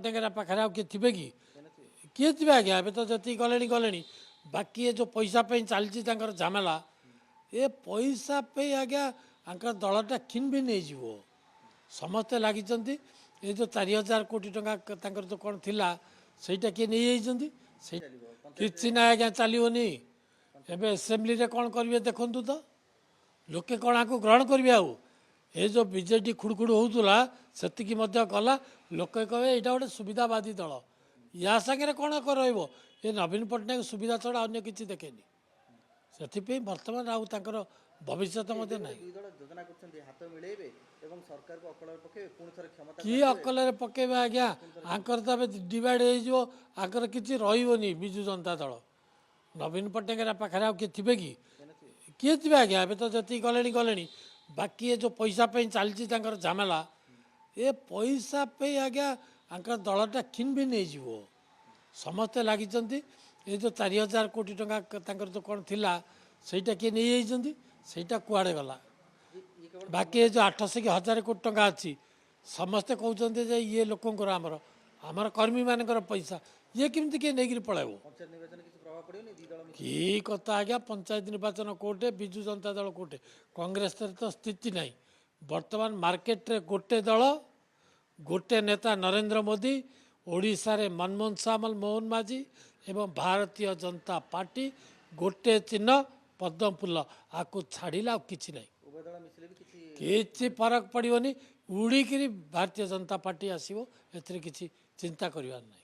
पट्टनायक पाखे आ किए थे कि किए थे आज्ञा ए तो जी गले गले बाकी ये जो पैसा चलती झमेला ये पैसा आज्ञा दलटा खिन भी नहीं जीव समस्ते लगी ये जो 4000 कोटी टका जो कौन थिला सेटा किए नहीं जाइए कि ना आज्ञा चलनी एवं एसेम्बली कौन करेंगे देखु तो लोके कौन आपको ग्रहण करेंगे आउ ये जो बीजेडी खुड़खुड़ होता से गला लोके कहे यहाँ गोटे सुविधावादी दल या सागर कौन ये नवीन पट्टनायक सुविधा छड़ा अन्य किसी देखेनि से बर्तमान आउ भविष्य ना कि अकल पकेबे आज्ञा आंकर तो डिवाइड हो आंकर किसी रही विजु जनता दल नवीन पट्टनायक पाखे आ किए थे कि किए थे आज्ञा ए तो जी गले गले बाकी ये जो पैसा चलती झमेला ये पैसा आज्ञा दलटा खिन भी नहीं जीव समस्ते लगी ये जो 4000 कोटी टका जो कौन थिला सेटा किए नहीं जाइए सेटा कुआड़े गला बाकी ये जो 800 कि 1000 कोटी टका अच्छी समस्ते कहते जे ये लोकंर आमर आमर कर्मी मानकर पैसा ये किमती किए नहीं पलैब कि कथा आज्ञा पंचायत निर्वाचन कोटे विजु जनता दल कोटे कांग्रेस तो स्थिति ना बर्तमान मार्केट रे गोटे दल गोटे नेता नरेंद्र मोदी ओडिशा रे मनमोहन सामल मोहन माझी एवं भारतीय जनता पार्टी गोटे चिन्ह पद्म फूल आपको छाड़ा कि ना किसी फरक पड़ोनी उड़ीकी भारतीय जनता पार्टी आसो ए चिंता करवार नहीं।